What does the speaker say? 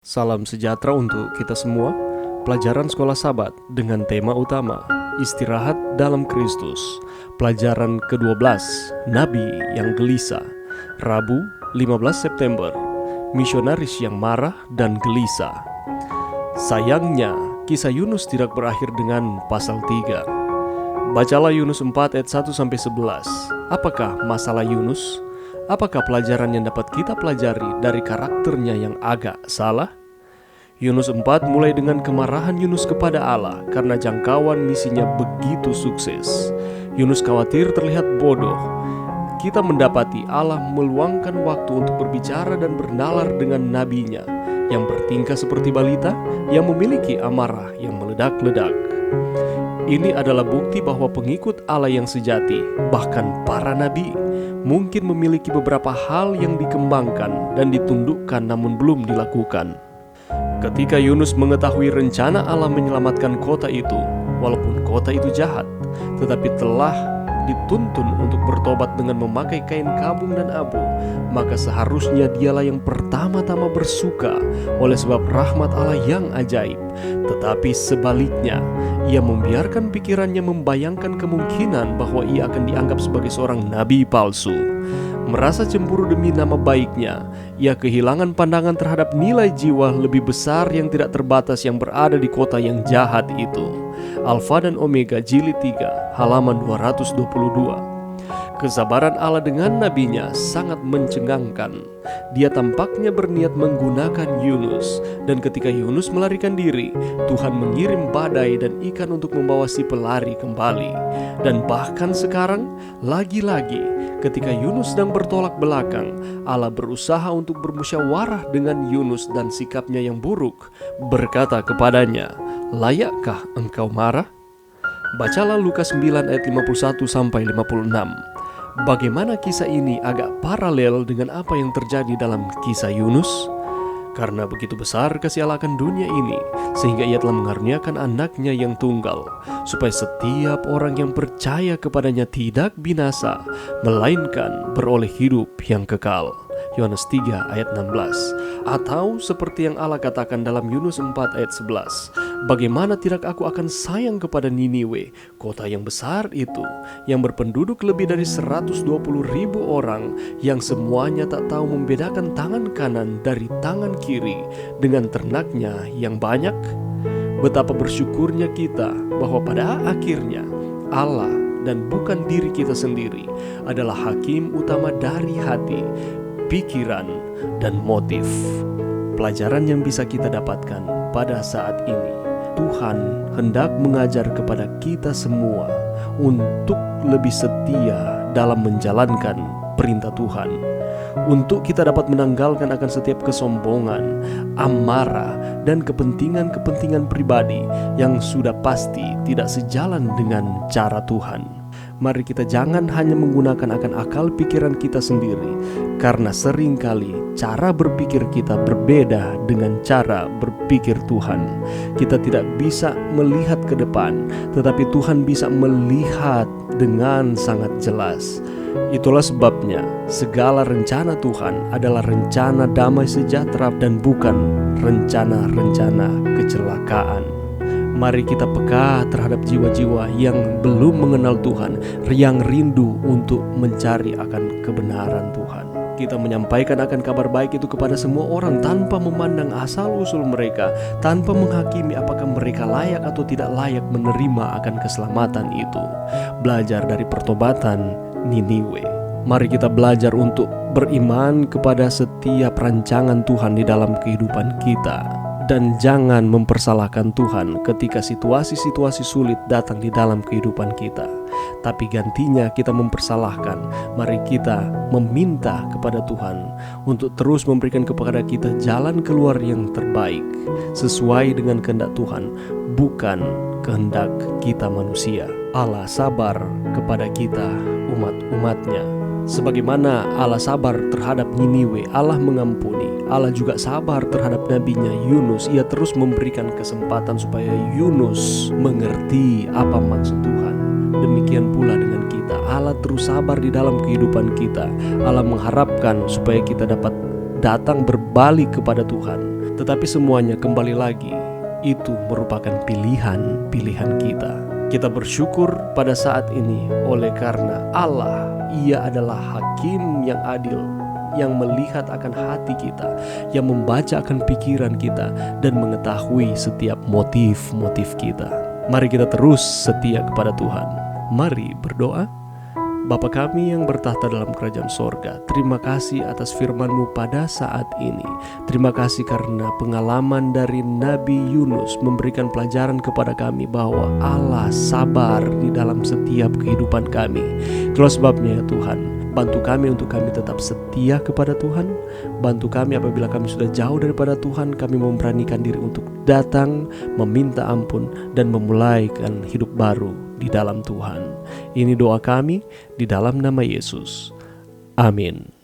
Salam sejahtera untuk kita semua. Pelajaran Sekolah Sabat dengan tema utama Istirahat dalam Kristus. Pelajaran ke-12, Nabi yang Gelisah. Rabu, 15 September. Misionaris yang marah dan gelisah. Sayangnya, kisah Yunus tidak berakhir dengan pasal 3. Bacalah Yunus 4 ayat 1-11. Apakah masalah Yunus? Apakah pelajaran yang dapat kita pelajari dari karakternya yang agak salah? Yunus 4 mulai dengan kemarahan Yunus kepada Allah karena jangkauan misinya begitu sukses. Yunus khawatir terlihat bodoh. Kita mendapati Allah meluangkan waktu untuk berbicara dan bernalar dengan nabinya yang bertingkah seperti balita yang memiliki amarah yang meledak-ledak. Ini adalah bukti bahwa pengikut Allah yang sejati, bahkan para nabi, mungkin memiliki beberapa hal yang dikembangkan dan ditundukkan namun belum dilakukan. Ketika Yunus mengetahui rencana Allah menyelamatkan kota itu, walaupun kota itu jahat, tetapi telah dituntun untuk bertobat dengan memakai kain kabung dan abu, maka seharusnya dialah yang pertama-tama bersuka oleh sebab rahmat Allah yang ajaib. Tetapi sebaliknya, ia membiarkan pikirannya membayangkan kemungkinan bahwa ia akan dianggap sebagai seorang nabi palsu. Merasa cemburu demi nama baiknya, ia kehilangan pandangan terhadap nilai jiwa lebih besar yang tidak terbatas yang berada di kota yang jahat itu. Alfa dan Omega Jilid 3 halaman 222. Kesabaran Allah dengan nabinya sangat mencengangkan. Dia tampaknya berniat menggunakan Yunus, dan ketika Yunus melarikan diri, Tuhan mengirim badai dan ikan untuk membawa si pelari kembali. Dan bahkan sekarang, lagi-lagi ketika Yunus sedang bertolak belakang, Allah berusaha untuk bermusyawarah dengan Yunus dan sikapnya yang buruk, berkata kepadanya, "Layakkah engkau marah?" Bacalah Lukas 9 ayat 51-56. Bagaimana kisah ini agak paralel dengan apa yang terjadi dalam kisah Yunus? Karena begitu besar kasih Allah akan dunia ini, sehingga ia telah mengaruniakan anaknya yang tunggal, supaya setiap orang yang percaya kepadanya tidak binasa, melainkan beroleh hidup yang kekal. Yohanes 3 ayat 16. Atau seperti yang Allah katakan dalam Yunus 4 ayat 11, bagaimana tidak aku akan sayang kepada Niniwe, kota yang besar itu, yang berpenduduk lebih dari 120.000 orang, yang semuanya tak tahu membedakan tangan kanan dari tangan kiri, dengan ternaknya yang banyak. Betapa bersyukurnya kita bahwa pada akhirnya Allah dan bukan diri kita sendiri adalah hakim utama dari hati, pikiran, dan motif. Pelajaran yang bisa kita dapatkan pada saat ini, Tuhan hendak mengajar kepada kita semua untuk lebih setia dalam menjalankan perintah Tuhan, untuk kita dapat menanggalkan akan setiap kesombongan, amarah, dan kepentingan-kepentingan pribadi yang sudah pasti tidak sejalan dengan cara Tuhan. Mari kita jangan hanya menggunakan akan akal pikiran kita sendiri, karena seringkali cara berpikir kita berbeda dengan cara berpikir Tuhan. Kita tidak bisa melihat ke depan, tetapi Tuhan bisa melihat dengan sangat jelas. Itulah sebabnya segala rencana Tuhan adalah rencana damai sejahtera dan bukan rencana-rencana kecelakaan. Mari kita peka terhadap jiwa-jiwa yang belum mengenal Tuhan, yang rindu untuk mencari akan kebenaran Tuhan. Kita menyampaikan akan kabar baik itu kepada semua orang tanpa memandang asal-usul mereka, tanpa menghakimi apakah mereka layak atau tidak layak menerima akan keselamatan itu. Belajar dari pertobatan Niniwe. Mari kita belajar untuk beriman kepada setiap rancangan Tuhan di dalam kehidupan kita, dan jangan mempersalahkan Tuhan ketika situasi-situasi sulit datang di dalam kehidupan kita. Tapi gantinya kita mempersalahkan, mari kita meminta kepada Tuhan untuk terus memberikan kepada kita jalan keluar yang terbaik, sesuai dengan kehendak Tuhan, bukan kehendak kita manusia. Allah sabar kepada kita, umat-umatnya. Sebagaimana Allah sabar terhadap Niniwe, Allah mengampuni. Allah juga sabar terhadap nabinya Yunus. Ia terus memberikan kesempatan supaya Yunus mengerti apa maksud Tuhan. Demikian pula dengan kita. Allah terus sabar di dalam kehidupan kita. Allah mengharapkan supaya kita dapat datang berbalik kepada Tuhan. Tetapi semuanya kembali lagi, itu merupakan pilihan-pilihan kita. Kita bersyukur pada saat ini oleh karena Allah, Ia adalah hakim yang adil, yang melihat akan hati kita, yang membaca akan pikiran kita, dan mengetahui setiap motif-motif kita. Mari kita terus setia kepada Tuhan. Mari berdoa. Bapa kami yang bertahta dalam kerajaan sorga, terima kasih atas firman-Mu pada saat ini. Terima kasih karena pengalaman dari Nabi Yunus memberikan pelajaran kepada kami bahwa Allah sabar di dalam setiap kehidupan kami. Itulah sebabnya ya Tuhan, bantu kami untuk kami tetap setia kepada Tuhan. Bantu kami apabila kami sudah jauh daripada Tuhan, kami memberanikan diri untuk datang, meminta ampun, dan memulaikan hidup baru di dalam Tuhan. Ini doa kami di dalam nama Yesus. Amin.